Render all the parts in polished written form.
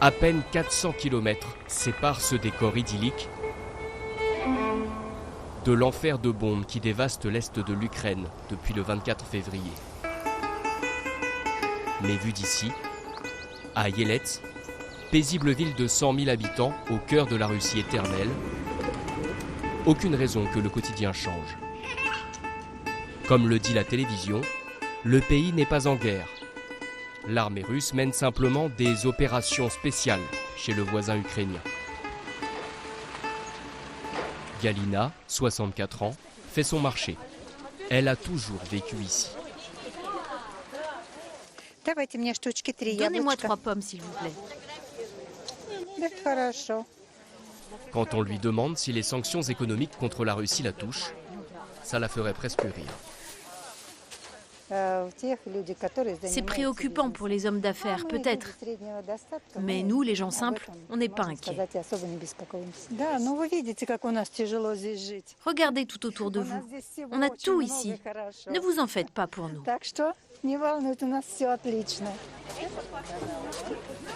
À peine 400 km séparent ce décor idyllique de l'enfer de bombes qui dévaste l'est de l'Ukraine depuis le 24 février. Mais vu d'ici, à Yelets, paisible ville de 100 000 habitants au cœur de la Russie éternelle, aucune raison que le quotidien change. Comme le dit la télévision, le pays n'est pas en guerre. L'armée russe mène simplement des opérations spéciales chez le voisin ukrainien. Galina, 64 ans, fait son marché. Elle a toujours vécu ici. Donnez-moi 3 pommes, s'il vous plaît. Quand on lui demande si les sanctions économiques contre la Russie la touchent, ça la ferait presque rire. C'est préoccupant pour les hommes d'affaires, peut-être. Mais nous, les gens simples, on n'est pas inquiets. Regardez tout autour de vous. On a tout ici. Ne vous en faites pas pour nous.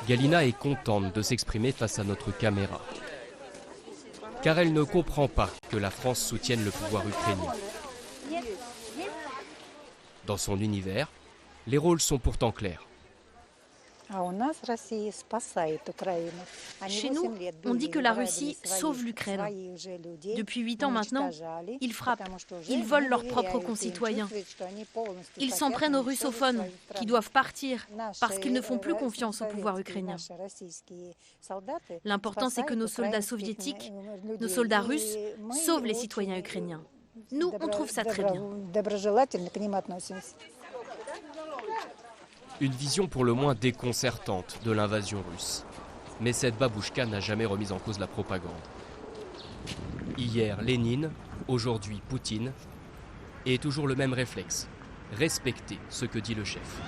Galina est contente de s'exprimer face à notre caméra. Car elle ne comprend pas que la France soutienne le pouvoir ukrainien. Dans son univers, les rôles sont pourtant clairs. Chez nous, on dit que la Russie sauve l'Ukraine. Depuis 8 ans maintenant, ils frappent, ils volent leurs propres concitoyens. Ils s'en prennent aux russophones, qui doivent partir, parce qu'ils ne font plus confiance au pouvoir ukrainien. L'important, c'est que nos soldats soviétiques, nos soldats russes, sauvent les citoyens ukrainiens. Nous, on trouve ça très bien. Une vision pour le moins déconcertante de l'invasion russe. Mais cette babouchka n'a jamais remis en cause la propagande. Hier, Lénine, aujourd'hui, Poutine, et toujours le même réflexe, respecter ce que dit le chef.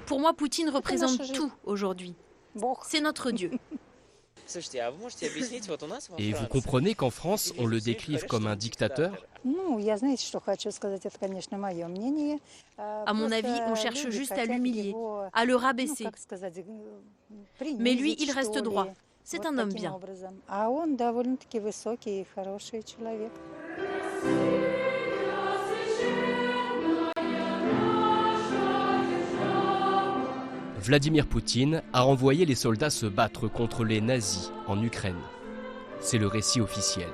Pour moi, Poutine représente tout aujourd'hui. C'est notre Dieu. Et vous comprenez qu'en France, on le décrive comme un dictateur ? À mon avis, on cherche juste à l'humilier, à le rabaisser. Mais lui, il reste droit. C'est un homme bien. Vladimir Poutine a renvoyé les soldats se battre contre les nazis en Ukraine. C'est le récit officiel.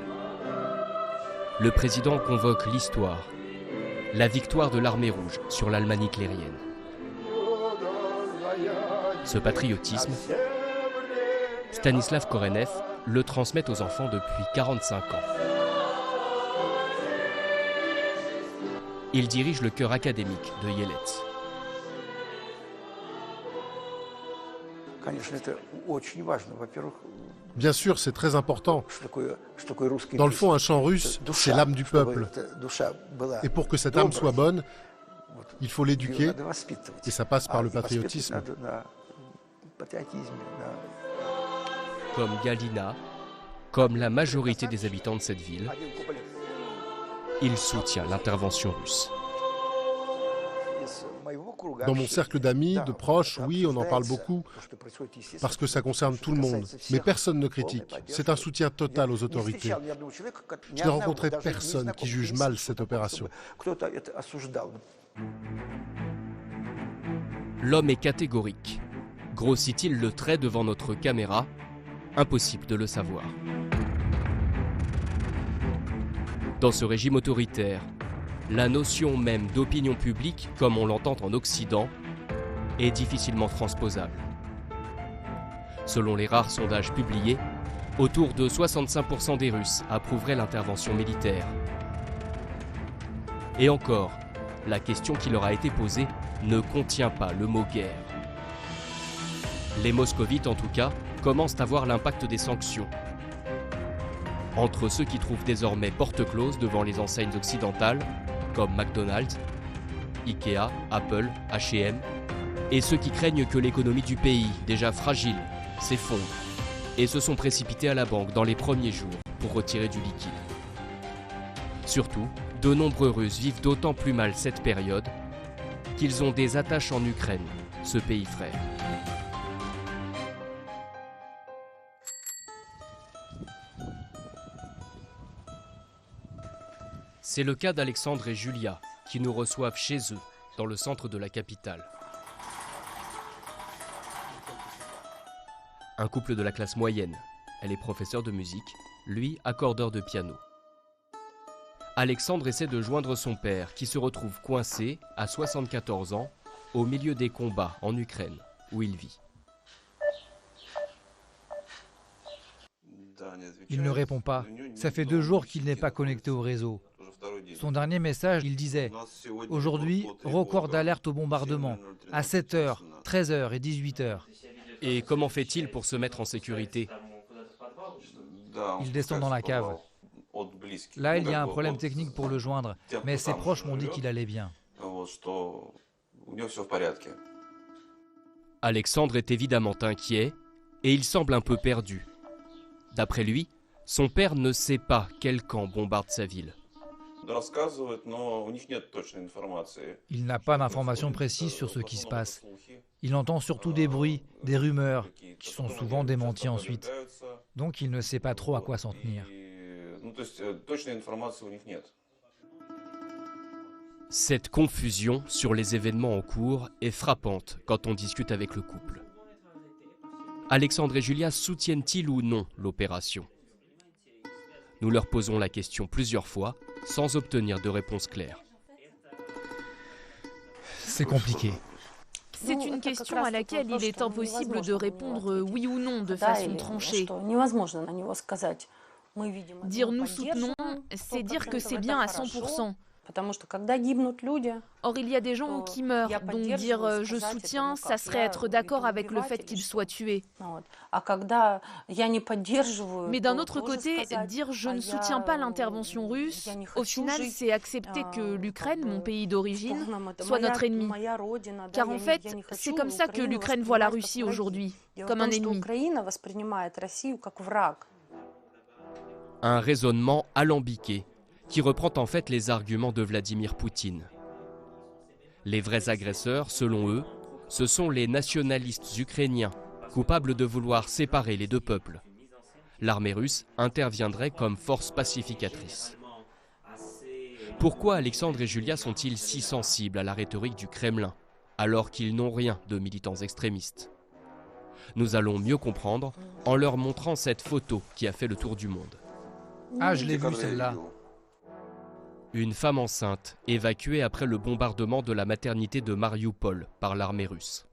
Le président convoque l'histoire, la victoire de l'armée rouge sur l'Allemagne hitlérienne. Ce patriotisme, Stanislav Korenev le transmet aux enfants depuis 45 ans. Il dirige le chœur académique de Yelets. Bien sûr, c'est très important. Dans le fond, un chant russe, c'est l'âme du peuple. Et pour que cette âme soit bonne, il faut l'éduquer, et ça passe par le patriotisme. Comme Galina, comme la majorité des habitants de cette ville, il soutient l'intervention russe. Dans mon cercle d'amis, de proches, oui, on en parle beaucoup, parce que ça concerne tout le monde. Mais personne ne critique. C'est un soutien total aux autorités. Je n'ai rencontré personne qui juge mal cette opération. L'homme est catégorique. Grossit-il le trait devant notre caméra? Impossible de le savoir. Dans ce régime autoritaire, la notion même d'opinion publique, comme on l'entend en Occident, est difficilement transposable. Selon les rares sondages publiés, autour de 65% des Russes approuveraient l'intervention militaire. Et encore, la question qui leur a été posée ne contient pas le mot guerre. Les moscovites, en tout cas, commencent à voir l'impact des sanctions. Entre ceux qui trouvent désormais porte close devant les enseignes occidentales, comme McDonald's, Ikea, Apple, H&M, et ceux qui craignent que l'économie du pays, déjà fragile, s'effondre, et se sont précipités à la banque dans les premiers jours pour retirer du liquide. Surtout, de nombreux Russes vivent d'autant plus mal cette période qu'ils ont des attaches en Ukraine, ce pays frère. C'est le cas d'Alexandre et Julia, qui nous reçoivent chez eux, dans le centre de la capitale. Un couple de la classe moyenne. Elle est professeure de musique, lui accordeur de piano. Alexandre essaie de joindre son père, qui se retrouve coincé, à 74 ans, au milieu des combats en Ukraine, où il vit. Il ne répond pas. Ça fait 2 jours qu'il n'est pas connecté au réseau. Son dernier message, il disait « Aujourd'hui, record d'alerte au bombardement, à 7h, 13h et 18h. » Et comment fait-il pour se mettre en sécurité? Il descend dans la cave. Là, il y a un problème technique pour le joindre, mais ses proches m'ont dit qu'il allait bien. Alexandre est évidemment inquiet et il semble un peu perdu. D'après lui, son père ne sait pas quel camp bombarde sa ville. Il n'a pas d'informations précises sur ce qui se passe. Il entend surtout des bruits, des rumeurs, qui sont souvent démenties ensuite. Donc il ne sait pas trop à quoi s'en tenir. Cette confusion sur les événements en cours est frappante quand on discute avec le couple. Alexandre et Julia soutiennent-ils ou non l'opération? Nous leur posons la question plusieurs fois, sans obtenir de réponse claire. C'est compliqué. C'est une question à laquelle il est impossible de répondre oui ou non de façon tranchée. Dire nous soutenons, c'est dire que c'est bien à 100%. Or, il y a des gens qui meurent, donc dire je soutiens, ça serait être d'accord avec le fait qu'ils soient tués. Mais d'un autre côté, dire je ne soutiens pas l'intervention russe, au final, c'est accepter que l'Ukraine, mon pays d'origine, soit notre ennemi. Car en fait, c'est comme ça que l'Ukraine voit la Russie aujourd'hui, comme un ennemi. Un raisonnement alambiqué qui reprend en fait les arguments de Vladimir Poutine. Les vrais agresseurs, selon eux, ce sont les nationalistes ukrainiens, coupables de vouloir séparer les deux peuples. L'armée russe interviendrait comme force pacificatrice. Pourquoi Alexandre et Julia sont-ils si sensibles à la rhétorique du Kremlin, alors qu'ils n'ont rien de militants extrémistes? Nous allons mieux comprendre en leur montrant cette photo qui a fait le tour du monde. Ah, je l'ai vue celle-là. Une femme enceinte, évacuée après le bombardement de la maternité de Marioupol par l'armée russe.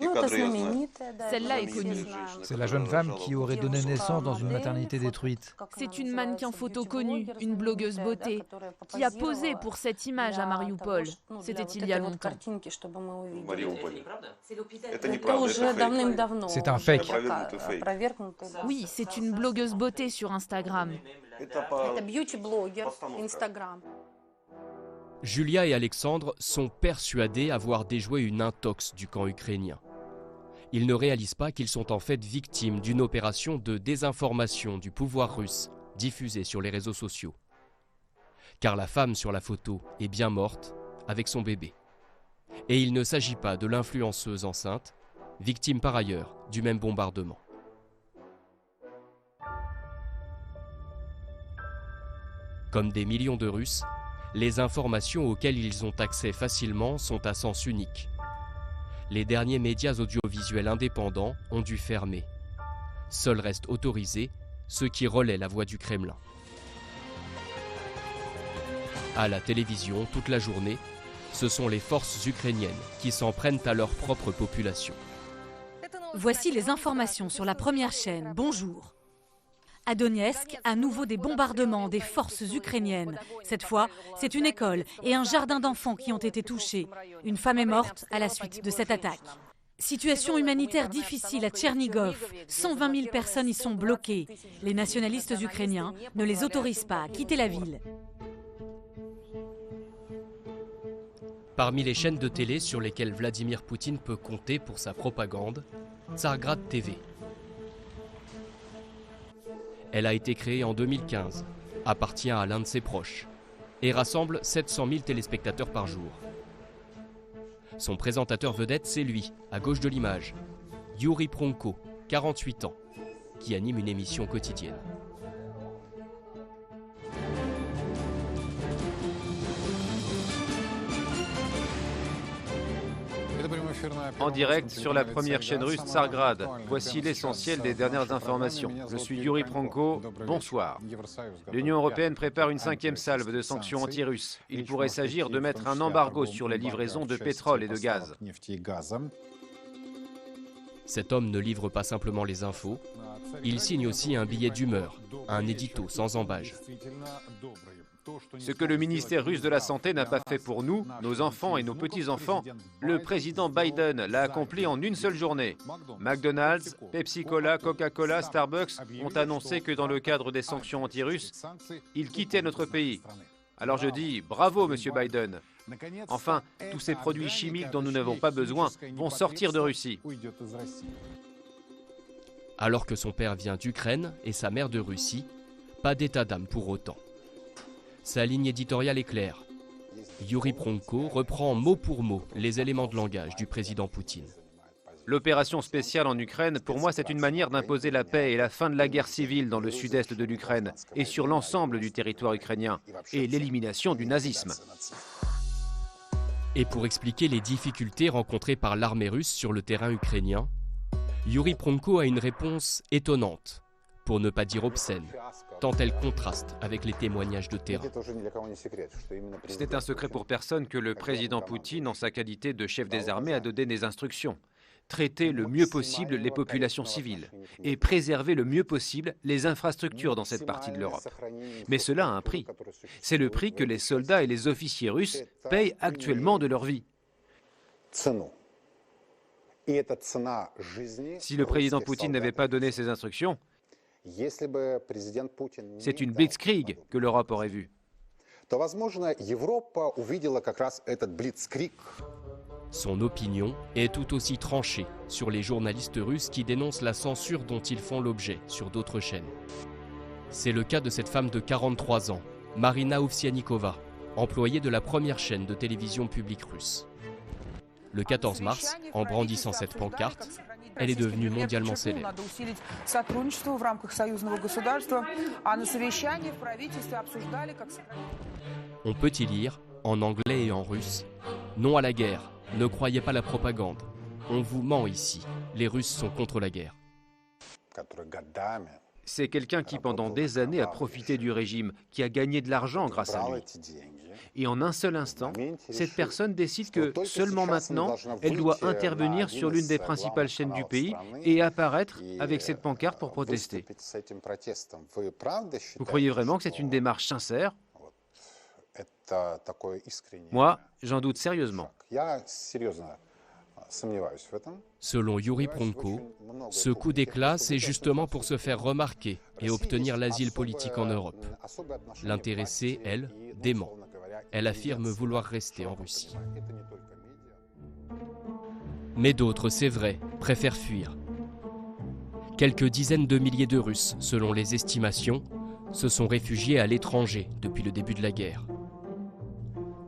Celle-là est connue. C'est la jeune femme qui aurait donné naissance dans une maternité détruite. C'est une mannequin photo connue, une blogueuse beauté, qui a posé pour cette image à Marioupol. C'était il y a longtemps. C'est un fake. Oui, c'est une blogueuse beauté sur Instagram. Julia et Alexandre sont persuadés avoir déjoué une intox du camp ukrainien. Ils ne réalisent pas qu'ils sont en fait victimes d'une opération de désinformation du pouvoir russe diffusée sur les réseaux sociaux. Car la femme sur la photo est bien morte avec son bébé. Et il ne s'agit pas de l'influenceuse enceinte, victime par ailleurs du même bombardement. Comme des millions de Russes, les informations auxquelles ils ont accès facilement sont à sens unique. Les derniers médias audiovisuels indépendants ont dû fermer. Seuls restent autorisés ceux qui relaient la voix du Kremlin. À la télévision, toute la journée, ce sont les forces ukrainiennes qui s'en prennent à leur propre population. Voici les informations sur la première chaîne. Bonjour. À Donetsk, à nouveau des bombardements des forces ukrainiennes. Cette fois, c'est une école et un jardin d'enfants qui ont été touchés. Une femme est morte à la suite de cette attaque. Situation humanitaire difficile à Tchernigov. 120 000 personnes y sont bloquées. Les nationalistes ukrainiens ne les autorisent pas à quitter la ville. Parmi les chaînes de télé sur lesquelles Vladimir Poutine peut compter pour sa propagande, Tsargrad TV. Elle a été créée en 2015, appartient à l'un de ses proches et rassemble 700 000 téléspectateurs par jour. Son présentateur vedette, c'est lui, à gauche de l'image, Yuri Pronko, 48 ans, qui anime une émission quotidienne. En direct sur la première chaîne russe Tsargrad. Voici l'essentiel des dernières informations. Je suis Yuri Pronko, bonsoir. L'Union européenne prépare une 5e salve de sanctions anti-russes. Il pourrait s'agir de mettre un embargo sur la livraison de pétrole et de gaz. Cet homme ne livre pas simplement les infos, il signe aussi un billet d'humeur, un édito sans embâge. Ce que le ministère russe de la Santé n'a pas fait pour nous, nos enfants et nos petits-enfants, le président Biden l'a accompli en une seule journée. McDonald's, Pepsi-Cola, Coca-Cola, Starbucks ont annoncé que dans le cadre des sanctions anti-russes, ils quittaient notre pays. Alors je dis bravo, monsieur Biden. Enfin, tous ces produits chimiques dont nous n'avons pas besoin vont sortir de Russie. Alors que son père vient d'Ukraine et sa mère de Russie, pas d'état d'âme pour autant. Sa ligne éditoriale est claire. Yuri Pronko reprend mot pour mot les éléments de langage du président Poutine. L'opération spéciale en Ukraine, pour moi, c'est une manière d'imposer la paix et la fin de la guerre civile dans le sud-est de l'Ukraine et sur l'ensemble du territoire ukrainien, et l'élimination du nazisme. Et pour expliquer les difficultés rencontrées par l'armée russe sur le terrain ukrainien, Yuri Pronko a une réponse étonnante, pour ne pas dire obscène, tant elle contraste avec les témoignages de terrain. C'était un secret pour personne que le président Poutine, en sa qualité de chef des armées, a donné des instructions. Traiter le mieux possible les populations civiles et préserver le mieux possible les infrastructures dans cette partie de l'Europe. Mais cela a un prix. C'est le prix que les soldats et les officiers russes payent actuellement de leur vie. Si le président Poutine n'avait pas donné ces instructions, c'est une blitzkrieg que l'Europe aurait vue. Son opinion est tout aussi tranchée sur les journalistes russes qui dénoncent la censure dont ils font l'objet sur d'autres chaînes. C'est le cas de cette femme de 43 ans, Marina Ovsianikova, employée de la première chaîne de télévision publique russe. Le 14 mars, en brandissant cette pancarte, elle est devenue mondialement célèbre. On peut y lire, en anglais et en russe, « Non à la guerre, ne croyez pas la propagande. On vous ment ici, les Russes sont contre la guerre. » C'est quelqu'un qui pendant des années a profité du régime, qui a gagné de l'argent grâce à lui. Et en un seul instant, cette personne décide que seulement maintenant, elle doit intervenir sur l'une des principales chaînes du pays et apparaître avec cette pancarte pour protester. Vous croyez vraiment que c'est une démarche sincère ? Moi, j'en doute sérieusement. Selon Yuri Pronko, ce coup d'éclat, c'est justement pour se faire remarquer et obtenir l'asile politique en Europe. L'intéressée, elle, dément. Elle affirme vouloir rester en Russie. Mais d'autres, c'est vrai, préfèrent fuir. Quelques dizaines de milliers de Russes, selon les estimations, se sont réfugiés à l'étranger depuis le début de la guerre.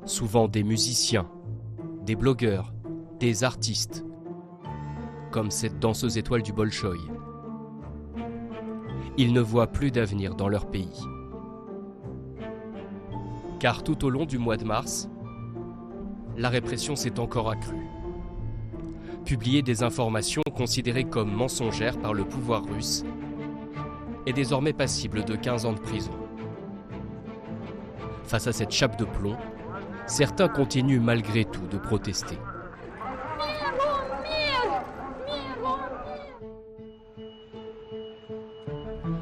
Souvent des musiciens, des blogueurs, des artistes, comme cette danseuse étoile du Bolchoï. Ils ne voient plus d'avenir dans leur pays. Car tout au long du mois de mars, la répression s'est encore accrue. Publier des informations considérées comme mensongères par le pouvoir russe est désormais passible de 15 ans de prison. Face à cette chape de plomb, certains continuent malgré tout de protester.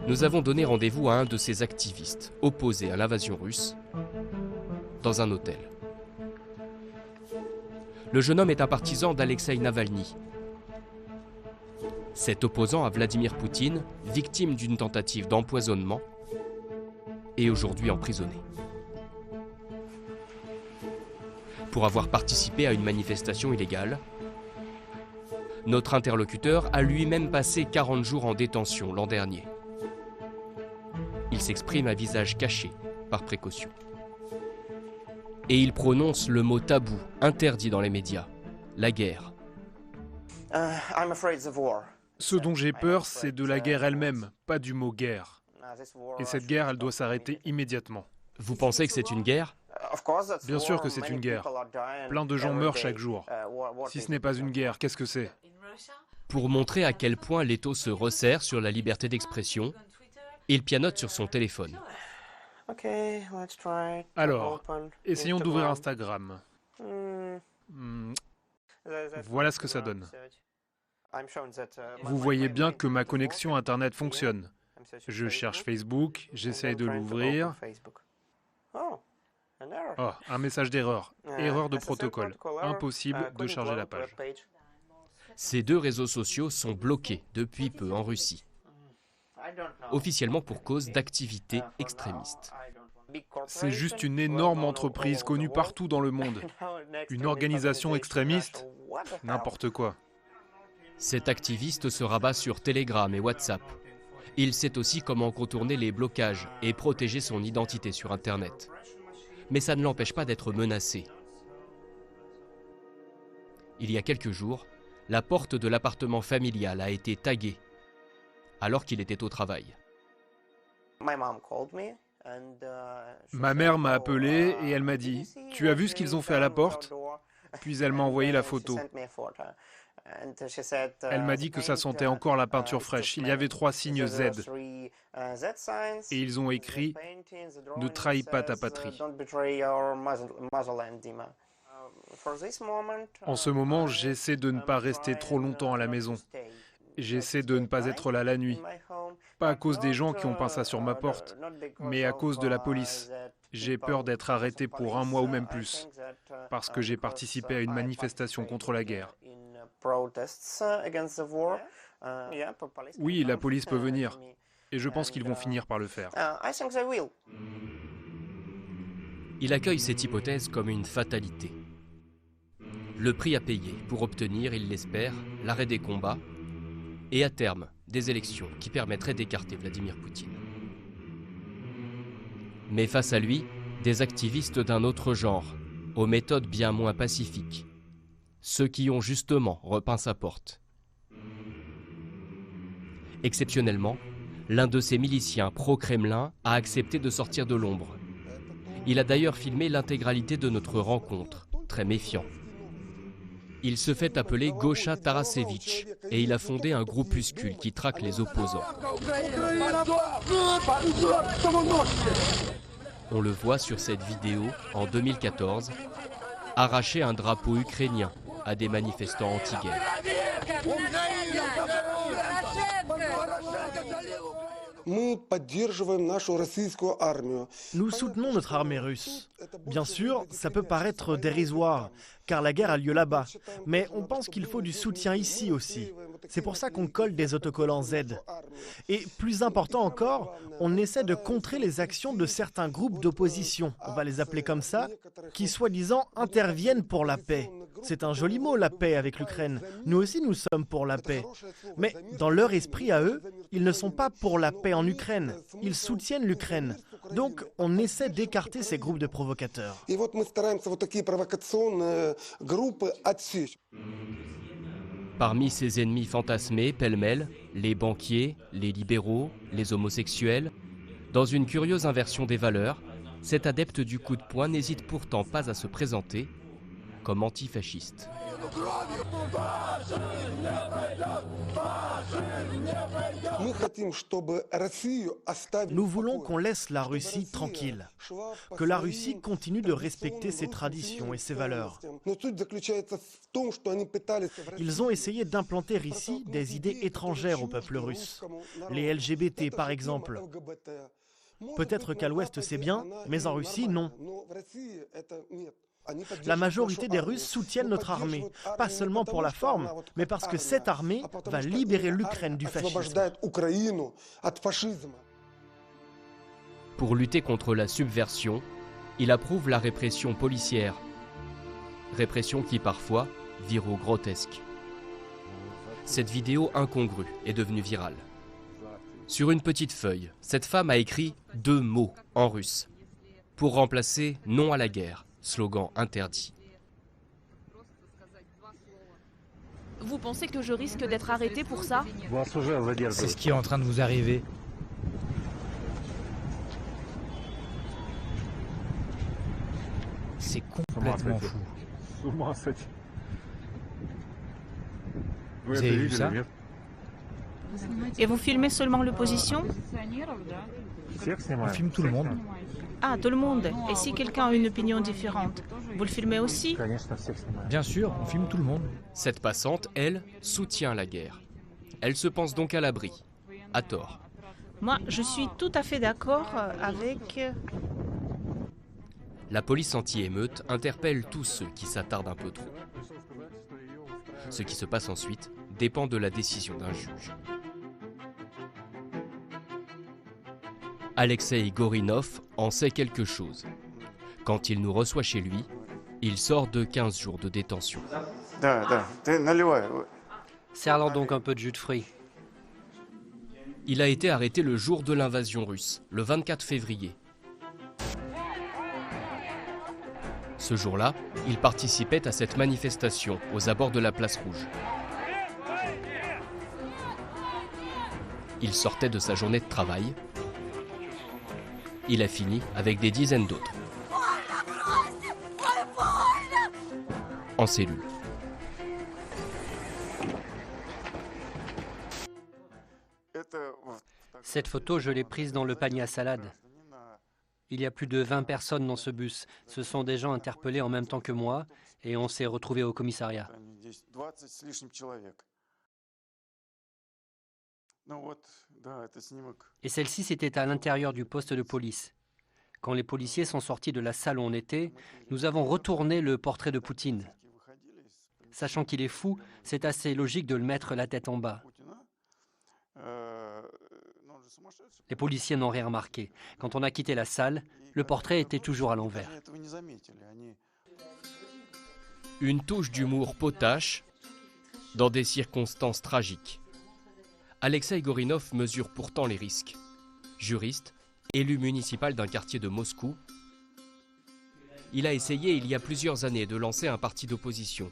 Nous avons donné rendez-vous à un de ces activistes opposés à l'invasion russe dans un hôtel. Le jeune homme est un partisan d'Alexeï Navalny. Cet opposant à Vladimir Poutine, victime d'une tentative d'empoisonnement, est aujourd'hui emprisonné. Pour avoir participé à une manifestation illégale, notre interlocuteur a lui-même passé 40 jours en détention l'an dernier. Il s'exprime à visage caché, par précaution. Et il prononce le mot tabou, interdit dans les médias, la guerre. Ce dont j'ai peur, c'est de la guerre elle-même, pas du mot guerre. Et cette guerre, elle doit s'arrêter immédiatement. Vous pensez que c'est une guerre ? Bien sûr que c'est une guerre. Plein de gens meurent chaque jour. Si ce n'est pas une guerre, qu'est-ce que c'est? Pour montrer à quel point l'étau se resserre sur la liberté d'expression, il pianote sur son téléphone. Alors, essayons d'ouvrir Instagram. Voilà ce que ça donne. Vous voyez bien que ma connexion Internet fonctionne. Je cherche Facebook, j'essaye de l'ouvrir. Oh, un message d'erreur. Erreur de protocole. Impossible de charger la page. Ces deux réseaux sociaux sont bloqués depuis peu en Russie, officiellement pour cause d'activités extrémistes. C'est juste une énorme entreprise connue partout dans le monde. Une organisation extrémiste, n'importe quoi. Cet activiste se rabat sur Telegram et WhatsApp. Il sait aussi comment contourner les blocages et protéger son identité sur Internet. Mais ça ne l'empêche pas d'être menacé. Il y a quelques jours, la porte de l'appartement familial a été taguée alors qu'il était au travail. Ma mère m'a appelé et elle m'a dit « Tu as vu ce qu'ils ont fait à la porte ?» Puis elle m'a envoyé la photo. Elle m'a dit que ça sentait encore la peinture fraîche. Il y avait 3 signes Z. Et ils ont écrit « Ne trahis pas ta patrie ». En ce moment, j'essaie de ne pas rester trop longtemps à la maison. J'essaie de ne pas être là la nuit. Pas à cause des gens qui ont peint ça sur ma porte, mais à cause de la police. J'ai peur d'être arrêté pour 1 mois ou même plus, parce que j'ai participé à une manifestation contre la guerre. Oui, la police peut venir, et je pense qu'ils vont finir par le faire. Il accueille cette hypothèse comme une fatalité. Le prix à payer pour obtenir, il l'espère, l'arrêt des combats et à terme des élections qui permettraient d'écarter Vladimir Poutine. Mais face à lui, des activistes d'un autre genre, aux méthodes bien moins pacifiques, ceux qui ont justement repeint sa porte. Exceptionnellement, l'un de ces miliciens pro-Kremlin a accepté de sortir de l'ombre. Il a d'ailleurs filmé l'intégralité de notre rencontre, très méfiant. Il se fait appeler Gosha Tarasevich et il a fondé un groupuscule qui traque les opposants. On le voit sur cette vidéo, en 2014, arracher un drapeau ukrainien à des manifestants anti-guerre. Nous soutenons notre armée russe. Bien sûr, ça peut paraître dérisoire, car la guerre a lieu là-bas. Mais on pense qu'il faut du soutien ici aussi. C'est pour ça qu'on colle des autocollants Z. Et plus important encore, on essaie de contrer les actions de certains groupes d'opposition, on va les appeler comme ça, qui soi-disant interviennent pour la paix. C'est un joli mot, la paix avec l'Ukraine. Nous aussi, nous sommes pour la paix. Mais dans leur esprit à eux, ils ne sont pas pour la paix en Ukraine. Ils soutiennent l'Ukraine. Donc, on essaie d'écarter ces groupes de provocateurs. Parmi ses ennemis fantasmés, pêle-mêle, les banquiers, les libéraux, les homosexuels, dans une curieuse inversion des valeurs, cet adepte du coup de poing n'hésite pourtant pas à se présenter comme antifasciste. Nous voulons qu'on laisse la Russie tranquille, que la Russie continue de respecter ses traditions et ses valeurs. Ils ont essayé d'implanter ici des idées étrangères au peuple russe, les LGBT par exemple. Peut-être qu'à l'Ouest c'est bien, mais en Russie non. La majorité des Russes soutiennent notre armée, pas seulement pour la forme, mais parce que cette armée va libérer l'Ukraine du fascisme. Pour lutter contre la subversion, il approuve la répression policière. Répression qui parfois vire au grotesque. Cette vidéo incongrue est devenue virale. Sur une petite feuille, cette femme a écrit 2 mots en russe pour remplacer « non à la guerre ». Slogan interdit. Vous pensez que je risque d'être arrêté pour ça? C'est ce qui est en train de vous arriver. C'est complètement fou. Vous avez vu ça? Et vous filmez seulement l'opposition? On filme tout le monde. Ah, tout le monde. Et si quelqu'un a une opinion différente, vous le filmez aussi? Bien sûr, on filme tout le monde. Cette passante, elle, soutient la guerre. Elle se pense donc à l'abri, à tort. Moi, je suis tout à fait d'accord avec... La police anti-émeute interpelle tous ceux qui s'attardent un peu trop. Ce qui se passe ensuite dépend de la décision d'un juge. Alexei Gorinov en sait quelque chose. Quand il nous reçoit chez lui, il sort de 15 jours de détention. Serre-leur donc un peu de jus de fruits. Il a été arrêté le jour de l'invasion russe, le 24 février. Ce jour-là, il participait à cette manifestation aux abords de la place Rouge. Il sortait de sa journée de travail. Il a fini avec des dizaines d'autres. En cellule. Cette photo, je l'ai prise dans le panier à salade. Il y a plus de 20 personnes dans ce bus. Ce sont des gens interpellés en même temps que moi et on s'est retrouvés au commissariat. Et celle-ci, c'était à l'intérieur du poste de police. Quand les policiers sont sortis de la salle où on était, nous avons retourné le portrait de Poutine. Sachant qu'il est fou, c'est assez logique de le mettre la tête en bas. Les policiers n'ont rien remarqué. Quand on a quitté la salle, le portrait était toujours à l'envers. Une touche d'humour potache dans des circonstances tragiques. Alexei Gorinov mesure pourtant les risques. Juriste, élu municipal d'un quartier de Moscou, il a essayé il y a plusieurs années de lancer un parti d'opposition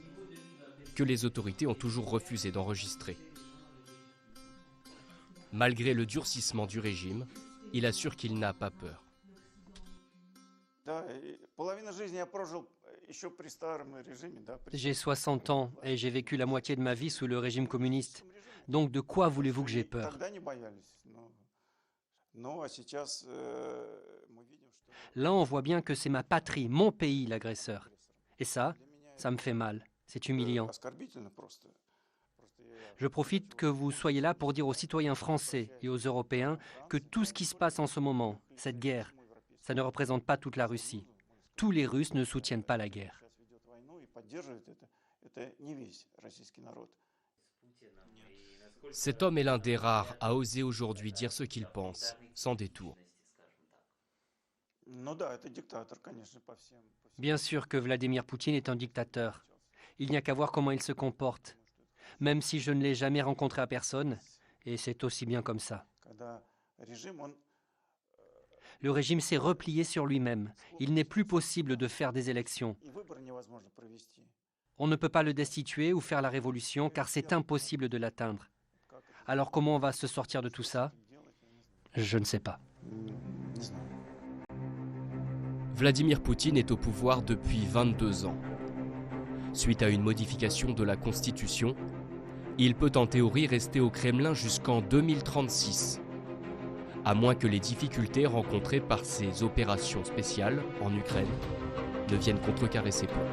que les autorités ont toujours refusé d'enregistrer. Malgré le durcissement du régime, il assure qu'il n'a pas peur. J'ai 60 ans et j'ai vécu la moitié de ma vie sous le régime communiste. Donc de quoi voulez-vous que j'aie peur? Là, on voit bien que c'est ma patrie, mon pays, l'agresseur. Et ça me fait mal. C'est humiliant. Je profite que vous soyez là pour dire aux citoyens français et aux Européens que tout ce qui se passe en ce moment, cette guerre, ça ne représente pas toute la Russie. Tous les Russes ne soutiennent pas la guerre. Cet homme est l'un des rares à oser aujourd'hui dire ce qu'il pense, sans détour. Bien sûr que Vladimir Poutine est un dictateur. Il n'y a qu'à voir comment il se comporte. Même si je ne l'ai jamais rencontré à personne, et c'est aussi bien comme ça. Le régime s'est replié sur lui-même. Il n'est plus possible de faire des élections. On ne peut pas le destituer ou faire la révolution, car c'est impossible de l'atteindre. Alors comment on va se sortir de tout ça? Je ne sais pas. Vladimir Poutine est au pouvoir depuis 22 ans. Suite à une modification de la Constitution, il peut en théorie rester au Kremlin jusqu'en 2036, à moins que les difficultés rencontrées par ses opérations spéciales en Ukraine ne viennent contrecarrer ses plans.